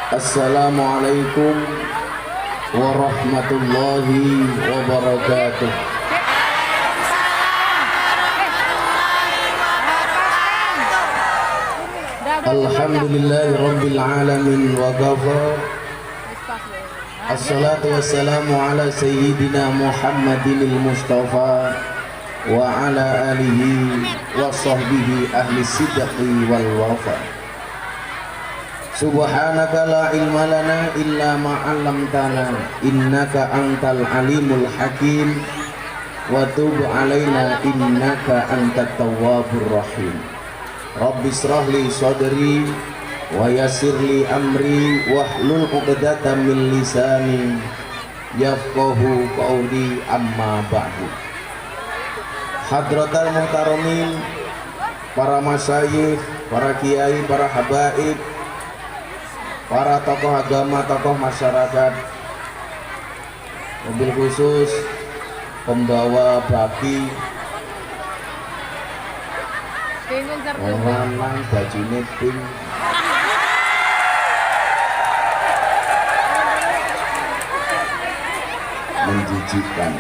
Assalamualaikum warahmatullahi wabarakatuh. Alhamdulillahi rabbil alamin wa kafa. Assalatu wassalamu ala sayyidina Muhammadinil Mustafa wa ala alihi wa sahbihi ahli sidqi wal wafa. Subhanaka la ilma lana illa ma 'allamtana innaka antal alimul hakim wa tub alaina innaka antat tawwabur rahim. Rabbi shrah li sadri wa yassir li amri wahlul 'uqdatam min lisani yafqahu qawli amma ba'du. Hadratal muhtaramin, para masyayikh, para kiai, para habaib, para tokoh agama, tokoh masyarakat, mobil khusus, pembawa baki, lanang bajune pink, menjijikan.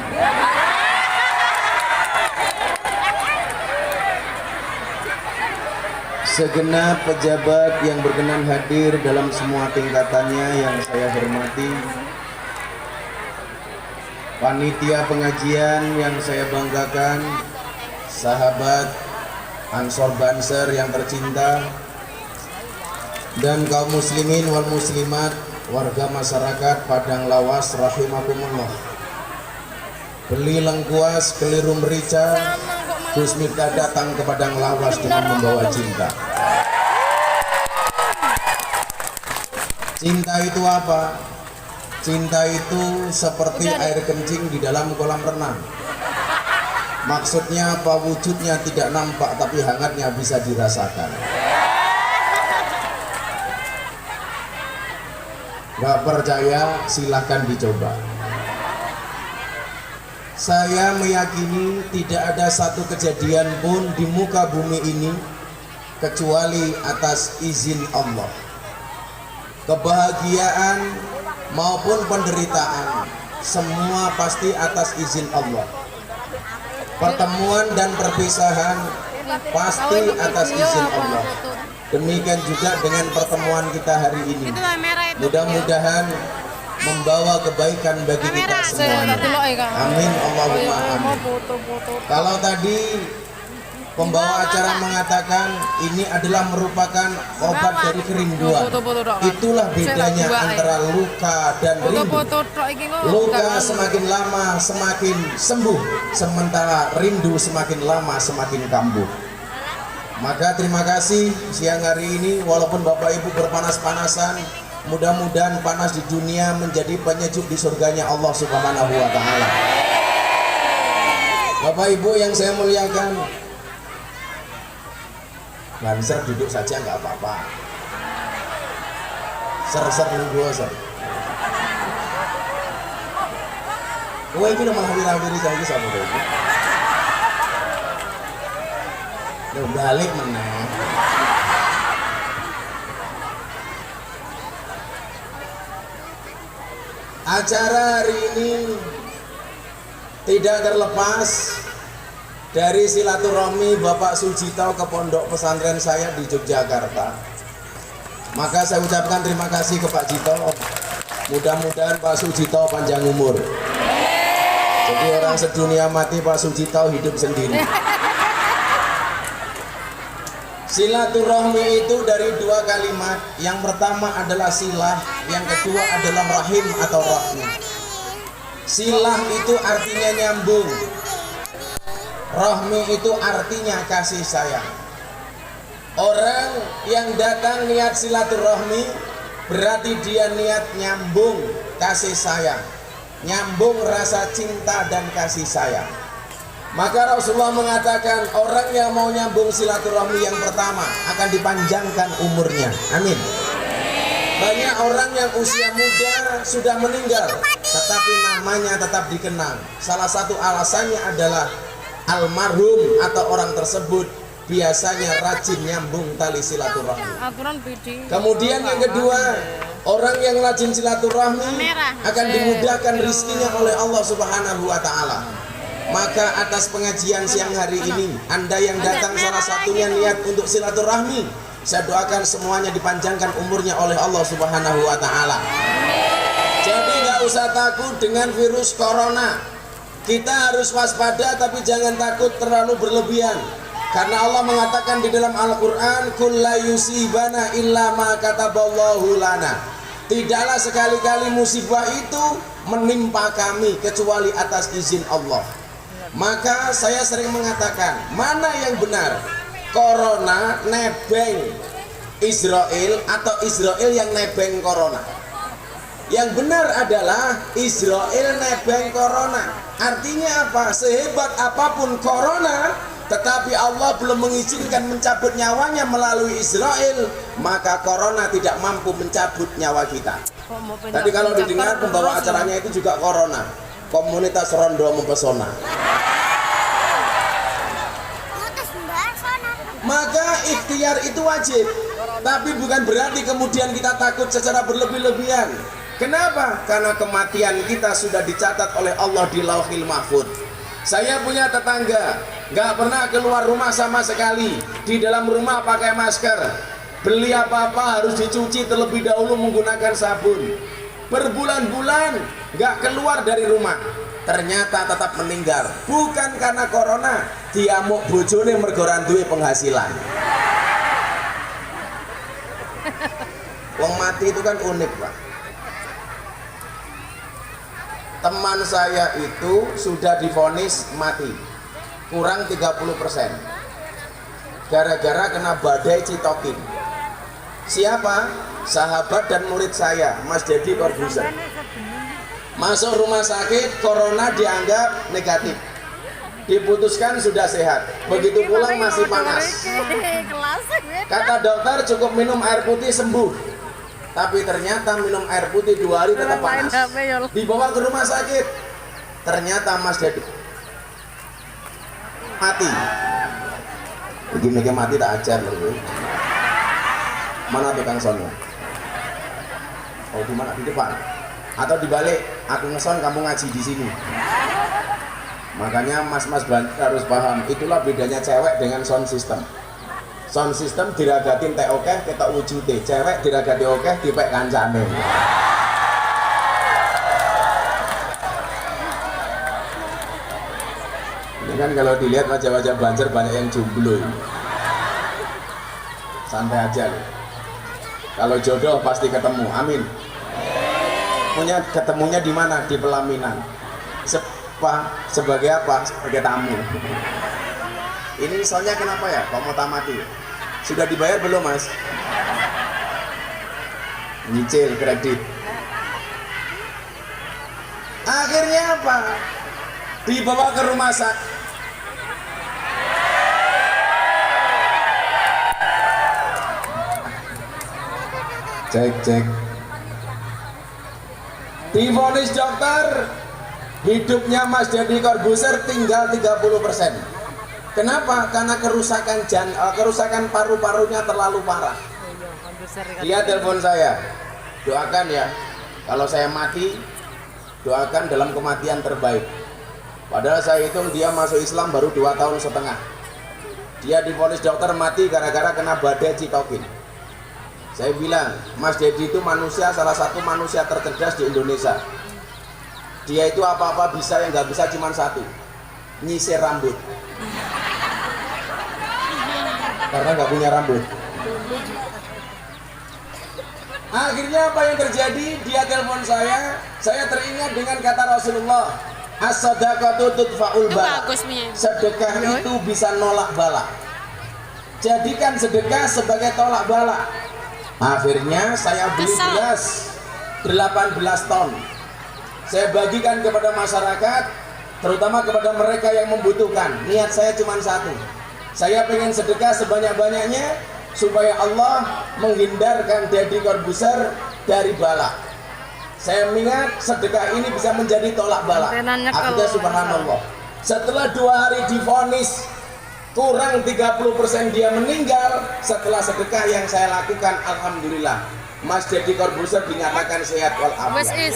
Segenap pejabat yang berkenan hadir dalam semua tingkatannya yang saya hormati, panitia pengajian yang saya banggakan, sahabat Ansor Banser yang tercinta, dan kaum muslimin wal muslimat, warga masyarakat Padang Lawas rahimakumullah. Beli lengkuas keliru merica, Gus Miftah datang ke Padang Lawas dengan membawa cinta. Cinta itu apa? Cinta itu seperti air kencing di dalam kolam renang. Maksudnya apa? Wujudnya tidak nampak tapi hangatnya bisa dirasakan. Gak percaya? Silahkan dicoba. Saya meyakini tidak ada satu kejadian pun di muka bumi ini kecuali atas izin Allah. Kebahagiaan maupun penderitaan semua pasti atas izin Allah. Pertemuan dan perpisahan pasti atas izin Allah. Demikian juga dengan pertemuan kita hari ini. Mudah-mudahan membawa kebaikan bagi kita semuanya. Amin Allahumma amin. Kalau tadi pembawa acara mengatakan ini adalah merupakan obat dari kerinduan, itulah bedanya antara luka dan rindu. Luka semakin lama semakin sembuh, sementara rindu semakin lama semakin kambuh. Maka terima kasih siang hari ini, walaupun Bapak Ibu berpanas-panasan, mudah-mudahan panas di dunia menjadi penyejuk di surganya Allah Subhanahu wa Ta'ala. Bapak Ibu yang saya muliakan, Banser duduk saja nggak apa-apa. Ser-ser nunggu ser. Gue itu udah malah wirawiri saya sama gue. Udah balik meneng. Acara hari ini tidak terlepas dari silaturahmi Bapak Sujito ke pondok pesantren saya di Yogyakarta. Maka saya ucapkan terima kasih ke Pak Jito. Mudah-mudahan Pak Sujito panjang umur. Jadi orang sedunia mati, Pak Sujito hidup sendiri. Silaturahmi itu dari dua kalimat. Yang pertama adalah silah, yang kedua adalah rahim atau rahmi. Silah itu artinya nyambung. Rahmi itu artinya kasih sayang. Orang yang datang niat silaturahmi berarti dia niat nyambung kasih sayang, nyambung rasa cinta dan kasih sayang. Maka Rasulullah mengatakan orang yang mau nyambung silaturahmi yang pertama akan dipanjangkan umurnya. Amin. Banyak orang yang usia muda sudah meninggal tetapi namanya tetap dikenang. Salah satu alasannya adalah almarhum atau orang tersebut biasanya rajin nyambung tali silaturahmi. Kemudian yang kedua, orang yang rajin silaturahmi akan dimudahkan rizkinya oleh Allah Subhanahu wa Ta'ala. Maka atas pengajian siang hari ini, Anda yang datang salah satunya niat untuk silaturahmi, saya doakan semuanya dipanjangkan umurnya oleh Allah Subhanahu wa Ta'ala. Jadi nggak usah takut dengan virus corona. Kita harus waspada, tapi jangan takut terlalu berlebihan. Karena Allah mengatakan di dalam Al-Quran, "Qul la yusibana illa ma kataballahu lana." Tidaklah sekali-kali musibah itu menimpa kami kecuali atas izin Allah. Maka saya sering mengatakan, mana yang benar? Corona nebeng Israel atau Israel yang nebeng corona? Yang benar adalah Israel nebeng corona. Artinya apa? Sehebat apapun corona, tetapi Allah belum mengizinkan mencabut nyawanya melalui Israel, maka corona tidak mampu mencabut nyawa kita. Tadi kalau didengar pembawa acaranya itu juga corona, komunitas rondo mempesona. Maka ikhtiar itu wajib, tapi bukan berarti kemudian kita takut secara berlebih-lebihan. Kenapa? Karena kematian kita sudah dicatat oleh Allah di Lauhil Mahfuz. Saya punya tetangga, nggak pernah keluar rumah sama sekali. Di dalam rumah pakai masker. Beli apa-apa harus dicuci terlebih dahulu menggunakan sabun. Berbulan-bulan nggak keluar dari rumah. Ternyata tetap meninggal. Bukan karena corona, diamuk bojone mergo ora duwe penghasilan. Wong mati itu kan unik, Pak. Teman saya itu sudah divonis mati, kurang 30%, gara-gara kena badai Citokin. Siapa? Sahabat dan murid saya, Mas Deddy Corbuzier. Masuk rumah sakit, corona dianggap negatif, diputuskan sudah sehat, begitu pulang masih panas. Kata dokter cukup minum air putih sembuh, tapi ternyata minum air putih 2 hari tetap panas. Dibawa ke rumah sakit, ternyata Mas Deddy mati. Begini mati tak ajar loh. Mana tukang sonnya? Oh, di mana? Di depan atau dibalik? Aku ngeson, kamu ngaji di sini. Makanya mas-mas harus paham, itulah bedanya cewek dengan sound system. Sound system diragatin teh oke, kita wujute. Cewek diragati oke, dipek kancane. Ini kan kalau dilihat wajah-wajah Banjar banyak yang jomblo. Santai aja loh. Kalau jodoh pasti ketemu, amin. Punya ketemunya di mana? Di pelaminan. Sebagai apa? Sebagai tamu. Ini soalnya kenapa ya? Kok mau tamati? Sudah dibayar belum, Mas? Nyicil kredit. Akhirnya apa? Dibawa ke rumah sakit. Cek. Divonis dokter, hidupnya Mas Deddy Corbuzier tinggal 30%. Kenapa? Karena kerusakan paru-parunya terlalu parah. Dia telepon saya, doakan ya, kalau saya mati, doakan dalam kematian terbaik. Padahal saya hitung dia masuk Islam baru 2,5 tahun. Dia divonis dokter mati gara-gara kena badai Citokin. Saya bilang, Mas Deddy itu manusia, salah satu manusia tercerdas di Indonesia. Dia itu apa-apa bisa, yang nggak bisa cuma satu, nyisir rambut. Karena nggak punya rambut. Akhirnya apa yang terjadi? Dia telepon saya teringat dengan kata Rasulullah, as-sadaqatu tudfa'ul bala. Sedekah itu bisa nolak bala. Jadikan sedekah sebagai tolak bala. Akhirnya saya beli beras 18 ton. Saya bagikan kepada masyarakat, terutama kepada mereka yang membutuhkan. Niat saya cuma satu, saya pengen sedekah sebanyak-banyaknya supaya Allah menghindarkan Deddy Corbuzier dari bala. Saya ingat sedekah ini bisa menjadi tolak bala. Akhirnya subhanallah, setelah 2 hari divonis kurang 30% dia meninggal setelah sedekah yang saya lakukan. Alhamdulillah, Mas Deddy Corbuzier dinyatakan sehat walafiat.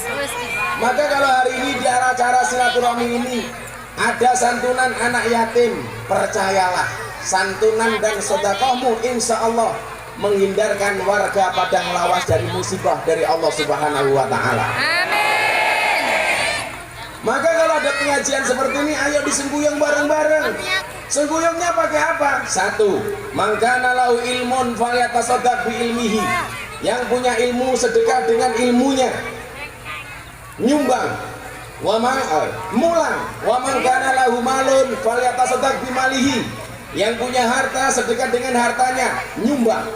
Maka kalau hari ini di acara silaturahmi ini ada santunan anak yatim, percayalah santunan dan sedekahmu insya Allah menghindarkan warga Padang Lawas dari musibah dari Allah Subhanahu wa Ta'ala. Amin. Maka kalau ada pengajian seperti ini, ayo disembuyung bareng-bareng. Sengguyungnya pakai apa? Satu, mangkana lahu ilmun falyatasaddaq bi ilmihi. Yang punya ilmu sedekah dengan ilmunya. Nyumbang. Mulang. Wa mangkana lahu malun falyatasaddaq bi malihi. Yang punya harta sedekah dengan hartanya, nyumbang.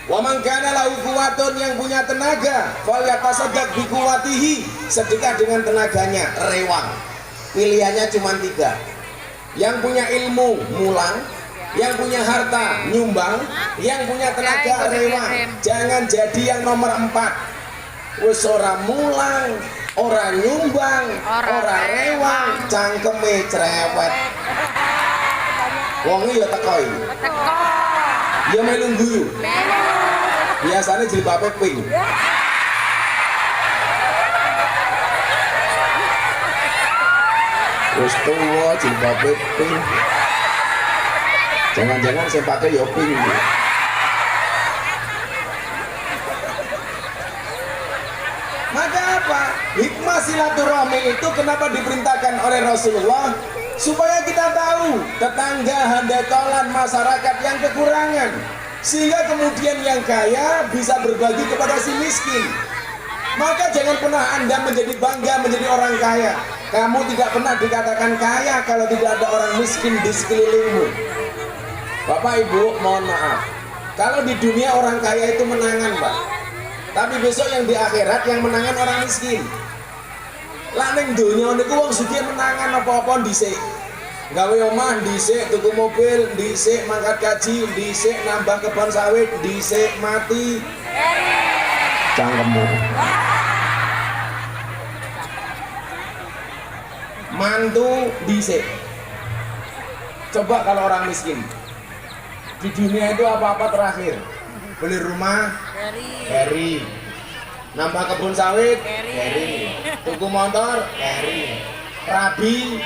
Wa man kana lahu quwwatun, yang punya tenaga, falyatasaddaq bi quwwatihi, sedekah dengan tenaganya, rewang. Pilihannya cuma 3. Yang punya ilmu, mulang. Yang punya harta, nyumbang. Yang punya tenaga, rewang. Jangan jadi yang nomor 4. Wis ora mulang, ora nyumbang, ora rewang, cangkeme cerewet. Wongi ya teko iki. Teko. Ya melu guyu. Biasanya jilbabe pink. Wis tuwa jilbabe pink. Jangan-jangan saya pakai ya pink. Maka apa? Hikmah silaturahmi itu kenapa diperintahkan oleh Rasulullah? Supaya kita tahu tetangga, handetolan, masyarakat yang kekurangan, sehingga kemudian yang kaya bisa berbagi kepada si miskin. Maka jangan pernah Anda menjadi bangga menjadi orang kaya. Kamu tidak pernah dikatakan kaya kalau tidak ada orang miskin di sekelilingmu. Bapak Ibu, mohon maaf, kalau di dunia orang kaya itu menangan, Pak, tapi besok yang di akhirat yang menangan orang miskin. Lah ning donya niku wong sugih menangan apa-apa dhisik. Gawe omah dhisik, tuku mobil dhisik, mangkat kaji dhisik, nambah kebon sawit dhisik, mati. Cangkemmu. Mantu dhisik. Coba kalau orang miskin. Di dunia itu apa-apa terakhir. Beli rumah, Heri. Nambah kebun sawit, Heri. Tuku motor, Heri. Rabi,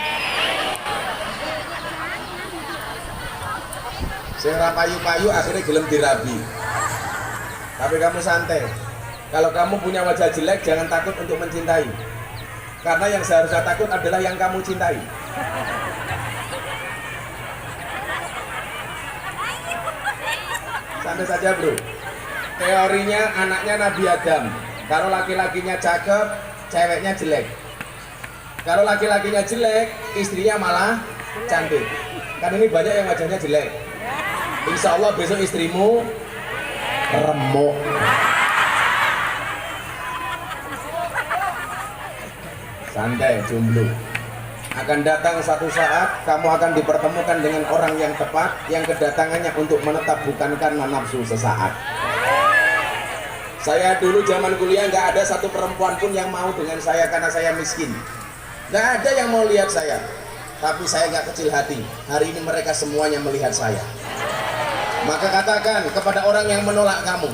sing ra payu-payu akhirnya gelem dirabi. Tapi kamu santai. Kalau kamu punya wajah jelek, jangan takut untuk mencintai. Karena yang seharusnya takut adalah yang kamu cintai. Santai saja, bro. Teorinya anaknya Nabi Adam. Kalau laki-lakinya cakep, ceweknya jelek. Kalau laki-lakinya jelek, istrinya malah cantik. Kan ini banyak yang wajahnya jelek. Insya Allah besok istrimu remuk. Santai, jomblo. Akan datang satu saat kamu akan dipertemukan dengan orang yang tepat, yang kedatangannya untuk menetap bukan karena nafsu sesaat. Saya dulu zaman kuliah nggak ada satu perempuan pun yang mau dengan saya karena saya miskin. Nggak ada yang mau lihat saya. Tapi saya nggak kecil hati. Hari ini mereka semuanya melihat saya. Maka katakan kepada orang yang menolak kamu,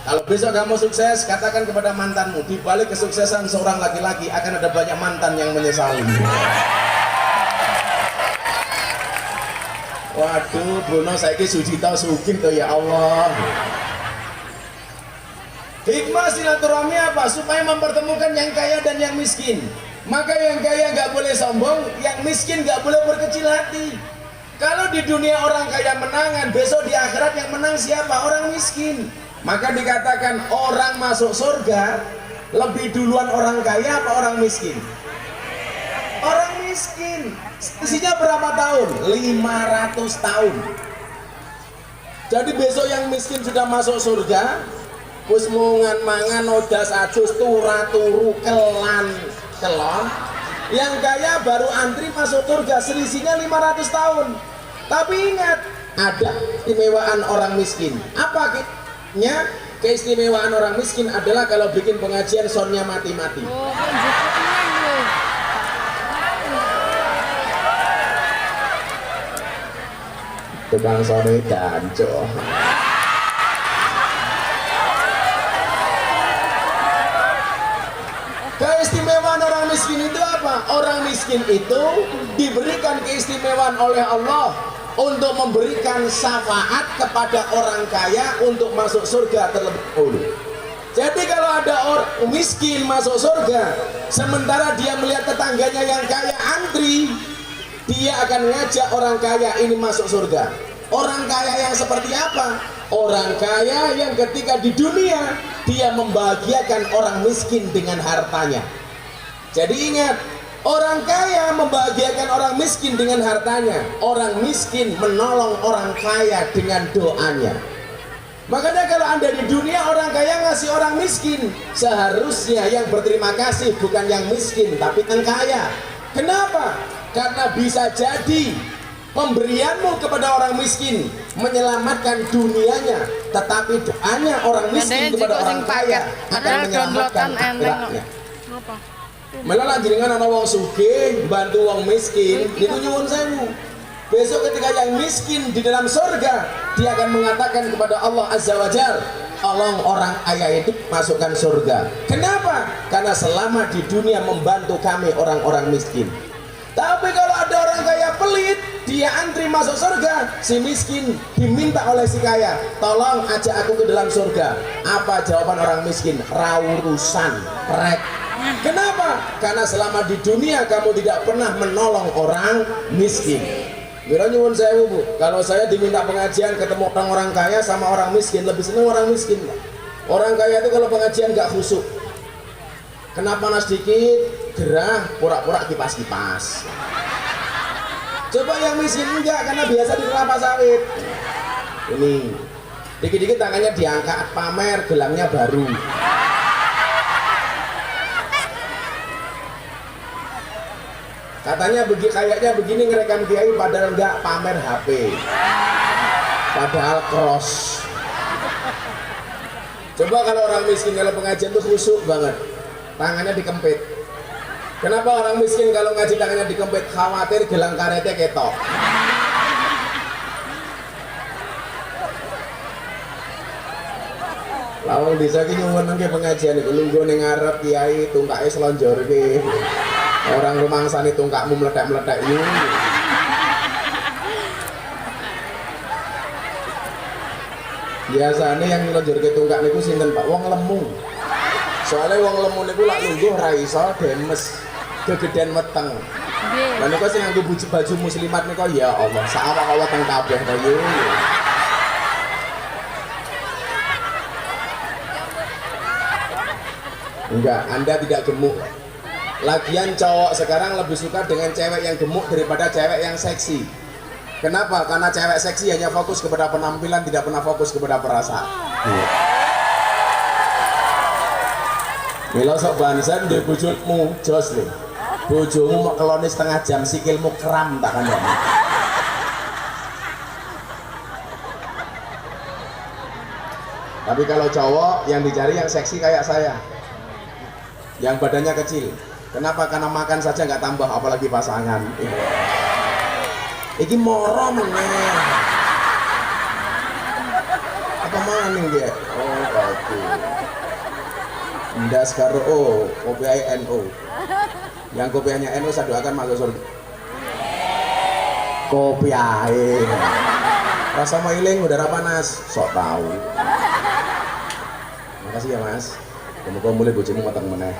kalau besok kamu sukses, katakan kepada mantanmu, di balik kesuksesan seorang laki-laki akan ada banyak mantan yang menyesali. Waduh, Bruno saiki Sujito sugih tuh, ya Allah. Hikmah silaturahmi apa? Supaya mempertemukan yang kaya dan yang miskin. Maka yang kaya nggak boleh sombong, yang miskin nggak boleh berkecil hati. Kalau di dunia orang kaya menangan, besok di akhirat yang menang siapa? Orang miskin. Maka dikatakan orang masuk surga lebih duluan orang kaya apa orang miskin? Orang miskin. Usianya berapa tahun? 500 tahun. Jadi besok yang miskin sudah masuk surga, wis mangan odas ajus turu kelan kelon. Yang kaya baru antri masuk surga, selisihnya 500 tahun. Tapi ingat, ada keistimewaan orang miskin. Apa keistimewaan orang miskin adalah kalau bikin pengajian soundnya mati-mati. tukang sone danco. Keistimewaan orang miskin itu apa? Orang miskin itu diberikan keistimewaan oleh Allah untuk memberikan syafaat kepada orang kaya untuk masuk surga terlebih dahulu. Jadi kalau ada orang miskin masuk surga, sementara dia melihat tetangganya yang kaya antri, dia akan ngajak orang kaya ini masuk surga. Orang kaya yang seperti apa? Orang kaya yang ketika di dunia dia membahagiakan orang miskin dengan hartanya. Jadi ingat, orang kaya membahagiakan orang miskin dengan hartanya. Orang miskin menolong orang kaya dengan doanya. Makanya kalau Anda di dunia orang kaya ngasih orang miskin, seharusnya yang berterima kasih bukan yang miskin tapi yang kaya. Kenapa? Karena bisa jadi pemberianmu kepada orang miskin menyelamatkan dunianya, tetapi doanya orang miskin kepada orang kaya akan menyelamatkan akhiratnya. Malah jenengan ana wong sugih bantu wong miskin, niku nyuwun sewu. Besok ketika yang miskin di dalam surga, dia akan mengatakan kepada Allah Azza wa Jalla, tolong orang kaya itu masukkan surga. Kenapa? Karena selama di dunia membantu kami orang-orang miskin. Tapi kalau ada orang kaya pelit, dia antri masuk surga, si miskin diminta oleh si kaya, tolong ajak aku ke dalam surga. Apa jawaban orang miskin? Rawurusan, rek. Kenapa? Karena selama di dunia kamu tidak pernah menolong orang miskin. Mira nyuwun sewu Bu, kalau saya diminta pengajian ketemu orang-orang kaya sama orang miskin, lebih senang orang miskin. Orang kaya itu kalau pengajian gak khusyuk, kena panas dikit, gerah, pura-pura kipas-kipas. Coba yang miskin enggak, karena biasa di kelapa sawit. Ini, dikit-dikit tangannya diangkat, pamer, gelangnya baru. Katanya kayaknya begini ngerekam kiai padahal enggak, pamer HP, padahal cross. Coba kalau orang miskin kalau pengajian tuh khusyuk banget, tangannya dikempit. Kenapa orang miskin kalau ngaji tangannya dikempit? Khawatir gelang karetnya ketok. Lawang desa ki nyuwun nang pengajian iku lungguh ning ngarep kiai tungkake slonjorke. Orang rumangsane tungkakmu meledak-meledak yuk. Biasanya yang ngelonjorke tungkak niku sinten Pak? Wong lemu. Soalnya wong lemu niku lak lungguh ra iso demes, kegedean weteng. Lah niku sing nganggo baju muslimat niku ya Allah, sak awak-awak teng kabeh to yo. Enggak, Anda tidak gemuk. Lagian cowok sekarang lebih suka dengan cewek yang gemuk daripada cewek yang seksi. Kenapa? Karena cewek seksi hanya fokus kepada penampilan, tidak pernah fokus kepada perasaan. Mila sok bansen di bojomu jos lho. Bojomu mau keloni setengah jam, sikilmu kram tak kan ya. Tapi kalau cowok yang dicari yang seksi kayak saya, yang badannya kecil. Kenapa? Karena makan saja nggak tambah, apalagi pasangan. Iki moro meneh. Apa maning dia? Oh, bagus. Ndas karo kopiah NU. Yang kopiahnya NU saya doakan masuk surga. Kopiah. Rasa mailing udara panas, sok tahu. Makasih ya Mas. Semoga mulai bojomu mateng meneh.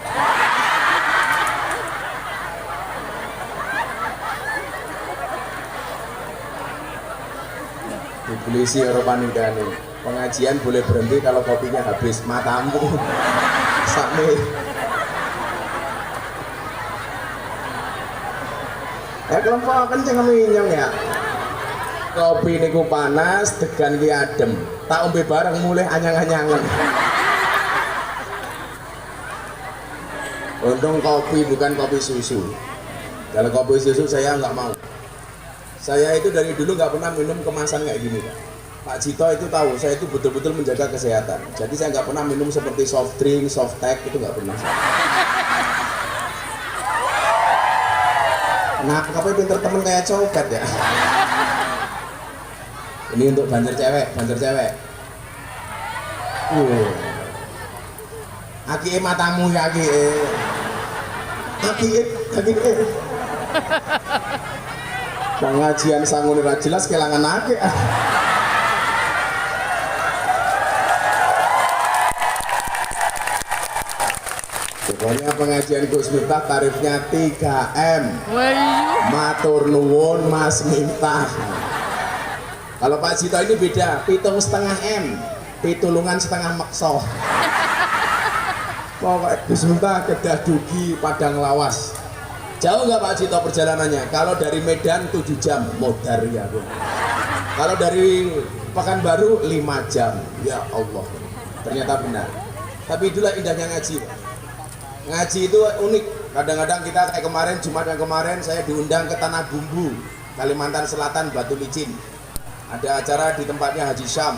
Di polisi Eropa Nindani, pengajian boleh berhenti kalau kopinya habis, matamu sakme. Ya kelompok kenceng minyong ya. Kopi niku panas, degan ki adem. Tak ombe bareng mulai anyang-anyangan. Untung kopi bukan kopi susu. Kalau kopi susu saya nggak mau. Saya itu dari dulu nggak pernah minum kemasan kayak gini Pak. Pak Cito itu tahu, saya itu betul-betul menjaga kesehatan. Jadi saya nggak pernah minum seperti soft drink, soft tech, itu nggak pernah. Nah, kapal pinter temen kayak copet ya. Ini untuk banjar cewek, banjar cewek. Aki matamu ya aki. Aki. Pengajian sangun ora jelas kelangan aki. Pokoknya pengajian Gus Miftah tarifnya 3M. Matur nuwun Mas Miftah. Kalau Pak Jito ini beda, 7,5 M, pitulungan setengah makso. Pokoknya Gus Miftah Kedah Dugi Padang Lawas. Jauh nggak Pak Jito perjalanannya? Kalau dari Medan 7 jam, modar ya Bu. Kalau dari Pekanbaru 5 jam. Ya Allah, ternyata benar. Tapi itulah indahnya ngaji. Ngaji itu unik. Kadang-kadang kita kayak kemarin, Jumat yang kemarin saya diundang ke Tanah Bumbu, Kalimantan Selatan, Batu Licin. Ada acara di tempatnya Haji Syam.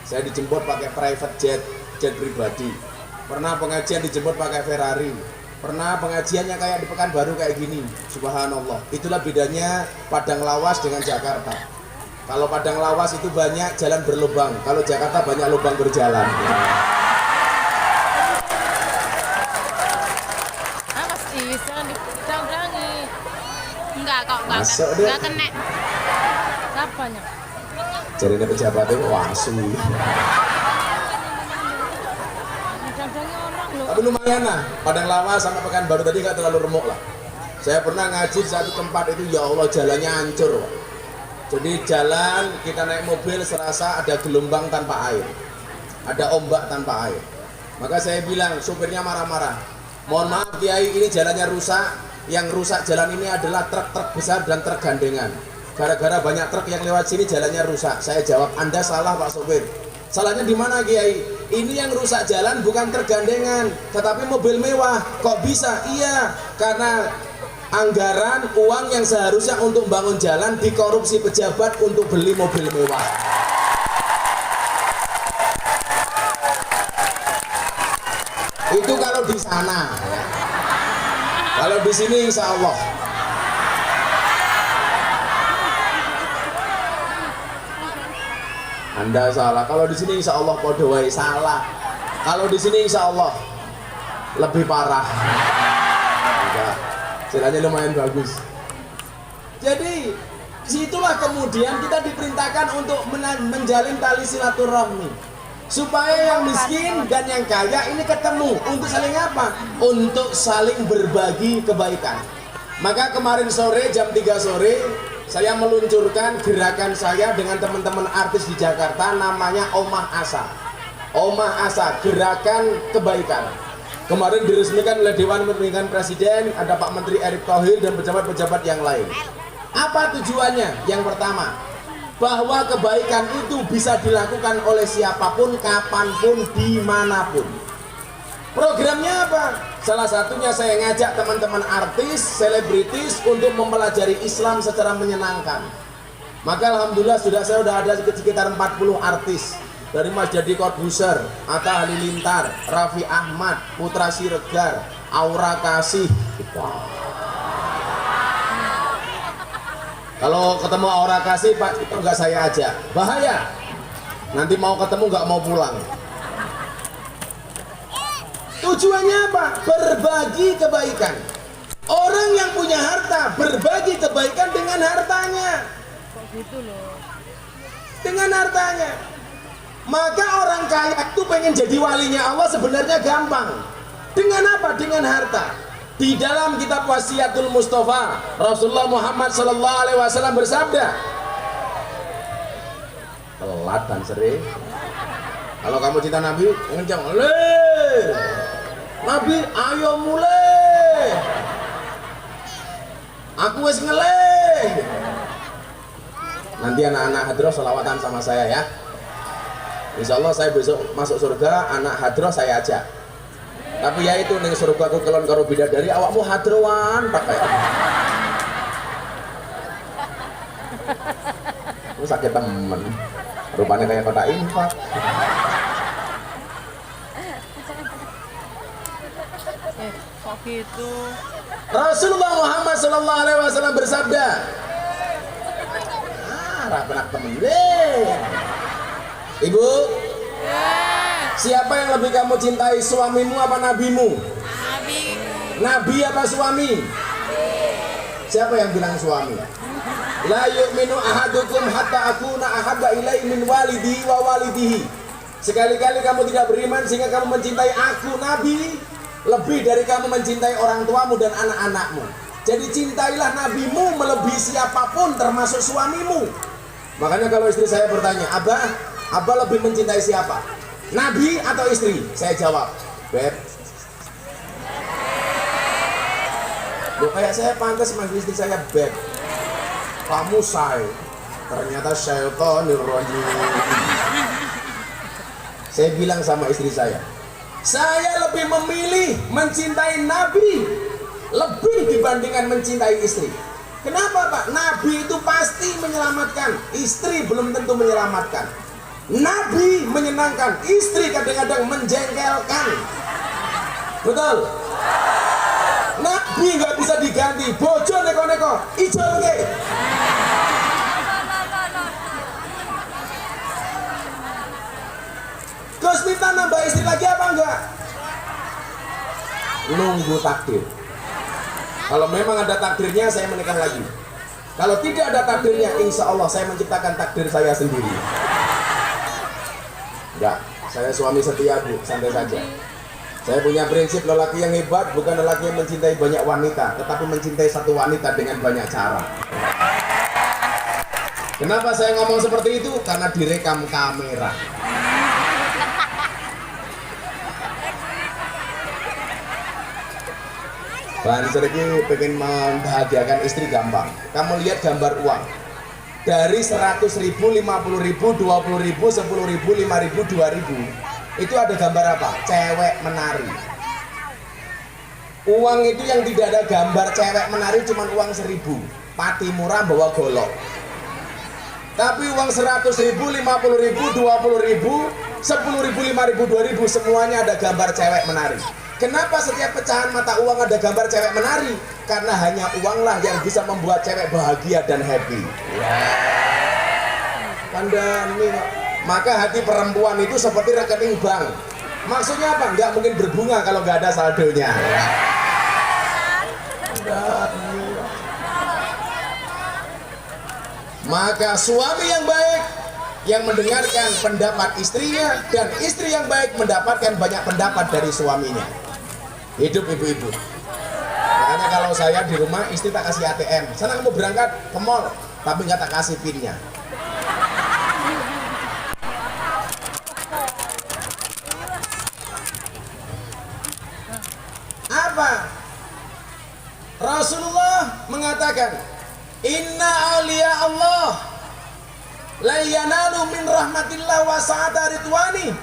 Saya dijemput pakai private jet pribadi. Pernah pengajian dijemput pakai Ferrari. Pernah pengajiannya kayak di Pekanbaru kayak gini. Subhanallah. Itulah bedanya Padang Lawas dengan Jakarta. Kalau Padang Lawas itu banyak jalan berlubang. Kalau Jakarta banyak lubang berjalan. Jangan diperdang-perdangi. Enggak kok, enggak kena. Apanya? Jadi ini pejabat itu wasu. Tapi lumayan lah, Padang Lawas sama Pekanbaru tadi nggak terlalu remuk lah. Saya pernah ngaji di satu tempat itu, ya Allah jalannya hancur. Jadi jalan kita naik mobil serasa ada gelombang tanpa air, ada ombak tanpa air. Maka saya bilang, sopirnya marah-marah. Mohon maaf Kiai, ini jalannya rusak. Yang rusak jalan ini adalah truk-truk besar dan truk gandengan. Gara-gara banyak truk yang lewat sini jalannya rusak. Saya jawab, Anda salah Pak sopir. Salahnya di mana Kiai? Ini yang rusak jalan bukan truk gandengan, tetapi mobil mewah. Kok bisa? Iya, karena anggaran uang yang seharusnya untuk bangun jalan dikorupsi pejabat untuk beli mobil mewah. Itu kalau di sana, ya. Kalau di sini insya Allah. Anda salah. Kalau di sini insya Allah podowai salah. Kalau di sini insya Allah lebih parah. Enggak. Jalannya lumayan bagus. Jadi situlah kemudian kita diperintahkan untuk menjalin tali silaturahmi. Supaya yang miskin dan yang kaya ini ketemu. Untuk saling apa? Untuk saling berbagi kebaikan. Maka kemarin sore jam 3 sore saya meluncurkan gerakan saya dengan teman-teman artis di Jakarta, namanya Omah Asa. Omah Asa, gerakan kebaikan. Kemarin diresmikan oleh Dewan Pemilihan Presiden, ada Pak Menteri Erick Thohir dan pejabat-pejabat yang lain. Apa tujuannya? Yang pertama, bahwa kebaikan itu bisa dilakukan oleh siapapun, kapanpun, dimanapun. Programnya apa? Salah satunya saya ngajak teman-teman artis, selebritis untuk mempelajari Islam secara menyenangkan. Maka alhamdulillah saya sudah ada sekitar 40 artis. Dari Mas Jadi Corbuzier, Atta Halilintar, Raffi Ahmad, Putra Siregar, Aura Kasih. Kalau ketemu Aura Kasih, Pak, itu enggak saya ajak. Bahaya. Nanti mau ketemu enggak mau pulang. Tujuannya apa? Berbagi kebaikan. Orang yang punya harta berbagi kebaikan dengan hartanya. Dengan hartanya. Maka orang kaya itu pengen jadi walinya Allah sebenarnya gampang. Dengan apa? Dengan harta. Di dalam kitab Wasiatul Mustafa, Rasulullah Muhammad SAW bersabda, telat dan sering. Kalau kamu cinta Nabi, kencang, Nabi, ayo mulai. Aku wis ngeleh. Nanti anak-anak hadroh selawatan sama saya ya. Insya Allah saya besok masuk surga, anak hadroh saya ajak. Tapi ya itu ning surga aku kelon karo bidadari, awakmu hadrowan pakai. Aku sakit temen. Rupanya kayak kota infak. Kok gitu? Rasulullah Muhammad SAW bersabda, marah benak temen. Ibu, siapa yang lebih kamu cintai, suamimu apa nabimu? Nabi apa suami? Siapa yang bilang suami? La yu'minu ahadukum hatta akuna ahabba ilaihi min walidihi wa walidihi. Sekali-kali kamu tidak beriman sehingga kamu mencintai aku Nabi lebih dari kamu mencintai orang tuamu dan anak-anakmu. Jadi cintailah nabimu melebihi siapapun termasuk suamimu. Makanya kalau istri saya bertanya, Abah lebih mencintai siapa? Nabi atau istri? Saya jawab, Beb, loh, kayak saya pantas manggil istri saya Beb. Kamu say, ternyata syaitonir rajim. Saya bilang sama istri saya lebih memilih mencintai Nabi lebih dibandingkan mencintai istri. Kenapa Pak? Nabi itu pasti menyelamatkan, istri belum tentu menyelamatkan. Nabi menyenangkan, istri kadang-kadang menjengkelkan. Betul? Nabi nggak bisa diganti, bojo neko-neko, ijo ke. Gus Miftah nambah istri lagi apa enggak? Nunggu takdir. Kalau memang ada takdirnya, saya menikah lagi. Kalau tidak ada takdirnya, insya Allah saya menciptakan takdir saya sendiri. Enggak, saya suami setia Bu, santai saja. Saya punya prinsip, lelaki yang hebat bukan lelaki yang mencintai banyak wanita, tetapi mencintai satu wanita dengan banyak cara. Kenapa saya ngomong seperti itu? Karena direkam kamera. Banser ini pengen membahagiakan istri gampang. Kamu lihat gambar uang. Dari 100.000, 50.000, 20.000, 10.000, 5.000, 2.000. Itu ada gambar apa? Cewek menari. Uang itu yang tidak ada gambar cewek menari cuma uang 1.000. Pati murah bawa golok. Tapi uang 100.000, 50.000, 20.000, 10.000, 5.000, 2.000 semuanya ada gambar cewek menari. Kenapa setiap pecahan mata uang ada gambar cewek menari? Karena hanya uanglah yang bisa membuat cewek bahagia dan happy. Kandani. Maka hati perempuan itu seperti rekening bank. Maksudnya apa? Nggak mungkin berbunga kalau nggak ada saldonya. Maka suami yang baik yang mendengarkan pendapat istrinya, dan istri yang baik mendapatkan banyak pendapat dari suaminya. Hidup ibu-ibu. Makanya kalau saya di rumah, istri tak kasih ATM. Sana kamu berangkat ke mall, tapi nggak tak kasih pinnya. Apa? Rasulullah mengatakan, Inna awliya Allah la yanalu min rahmatillah wa sa'ata ridwani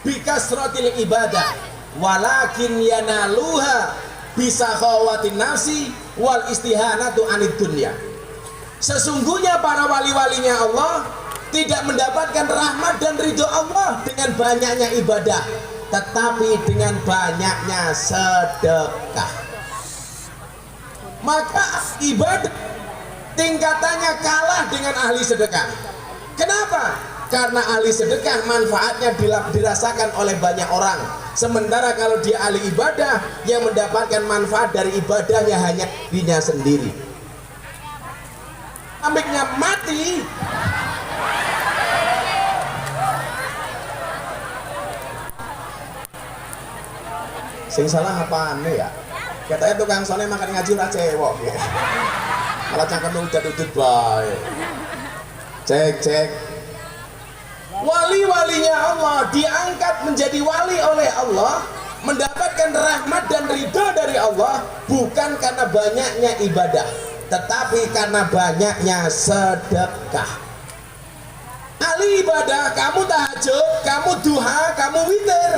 bikasratil ibadah walakin yanaluha bisakhawatin nafsi wal istihanatu anid dunya. Sesungguhnya para wali-walinya Allah tidak mendapatkan rahmat dan ridho Allah dengan banyaknya ibadah, tetapi dengan banyaknya sedekah. Maka ibadah tingkatannya kalah dengan ahli sedekah. Kenapa? Karena ahli sedekah manfaatnya dirasakan oleh banyak orang. Sementara kalau dia ahli ibadah, yang mendapatkan manfaat dari ibadahnya hanya dirinya sendiri. Ambeknya mati. Sing salah apaan ya? Katanya tukang sone makan ngaji lah cewek ya. Malah cangkem udah baik. Cek. Wali-walinya Allah diangkat menjadi wali oleh Allah, mendapatkan rahmat dan ridho dari Allah bukan karena banyaknya ibadah, tetapi karena banyaknya sedekah. Ahli ibadah, kamu tahajud, kamu duha, kamu witir,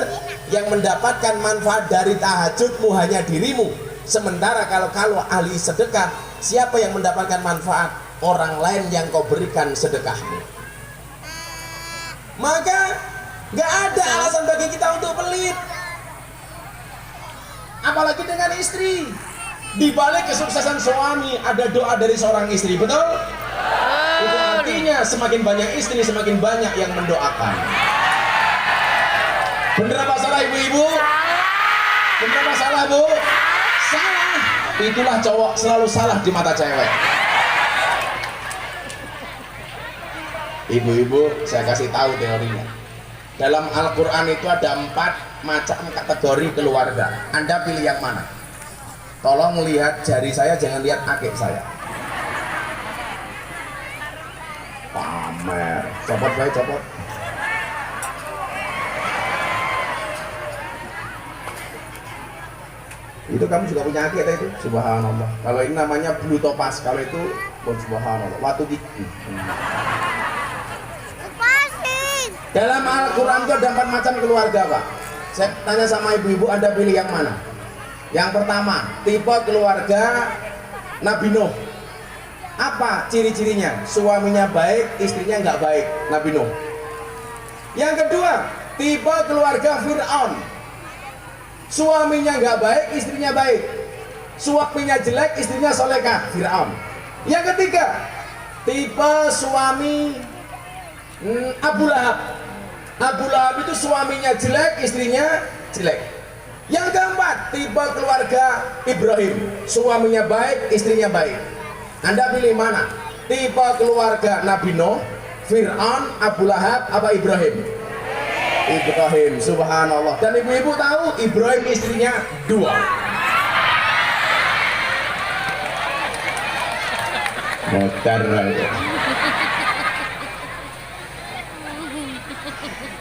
yang mendapatkan manfaat dari tahajudmu hanya dirimu. Sementara kalau ahli sedekah, siapa yang mendapatkan manfaat? Orang lain yang kau berikan sedekahmu. Maka gak ada alasan bagi kita untuk pelit, apalagi dengan istri. Di balik kesuksesan suami ada doa dari seorang istri, betul? Itu Artinya semakin banyak istri, semakin banyak yang mendoakan. Bener apa salah ibu-ibu? Bener apa salah bu? Salah. Itulah cowok selalu salah di mata cewek. Ibu-ibu, saya kasih tahu teorinya. Dalam Al-Quran itu ada 4 macam kategori keluarga. Anda pilih yang mana? Tolong lihat jari saya, jangan lihat akik saya. Pamer. Copot baik, copot. Itu kamu juga punya akik itu? Subhanallah. Kalau ini namanya blue topaz, kalau itu subhanallah. Watu gigi. Dalam Al-Quran itu ada 4 macam keluarga, Pak. Saya tanya sama ibu-ibu, Anda pilih yang mana? Yang pertama, tipe keluarga Nabi Nuh. Apa ciri-cirinya? Suaminya baik, istrinya nggak baik. Nabi Nuh. Yang kedua, tipe keluarga Fir'aun. Suaminya nggak baik, istrinya baik. Suaminya jelek, istrinya solehah. Fir'aun. Yang ketiga, tipe suami Abu Lahab. Abu Lahab itu suaminya jelek, istrinya jelek. Yang keempat, tipe keluarga Ibrahim. Suaminya baik, istrinya baik. Anda pilih mana? Tipe keluarga Nabi Nuh, Fir'aun, Abu Lahab, apa Ibrahim? Ibrahim, subhanallah. Dan ibu-ibu tahu Ibrahim istrinya 2. Motor.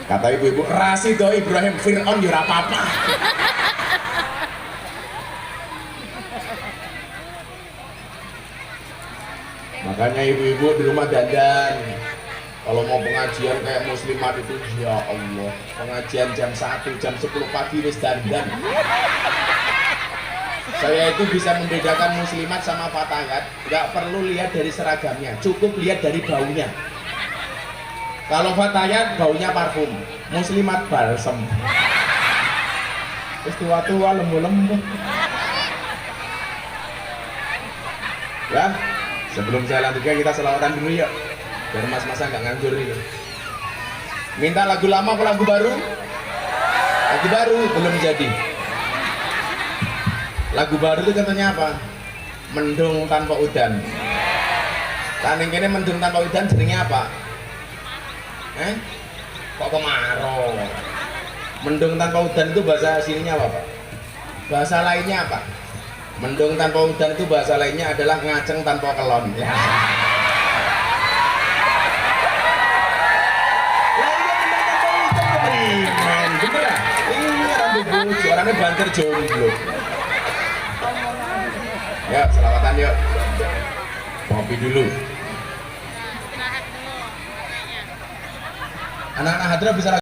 Kata ibu-ibu, rasi do Ibrahim Fir'aun yura apa-apa. Makanya ibu-ibu di rumah dandan. Kalau mau pengajian kayak muslimat itu, ya Allah, pengajian jam 1, jam 10 pagi wis dandan. Saya itu bisa membedakan muslimat sama fatayat, nggak perlu lihat dari seragamnya, cukup lihat dari baunya. Kalau fatayat baunya parfum, muslimat balsem. Terus tua-tua lembu-lembu. Ya, sebelum saya lanjutkan kita selawatan dulu yuk. Biar mas-masa nggak nganggur itu. Minta lagu lama atau lagu baru? Lagu baru belum jadi. Lagu baru itu katanya apa? Mendung tanpa udan. Taning kene mendung tanpa udan jenenge apa? Kok kemarau? Mendung tanpa udan itu bahasa sininya apa, Pak? Bahasa lainnya apa? Mendung tanpa udan itu bahasa lainnya adalah ngaceng tanpa kelon. Ya. Orangnya banter jomblo. Ya, selawatan yuk. Kopi dulu. Anak-anak hadra bisa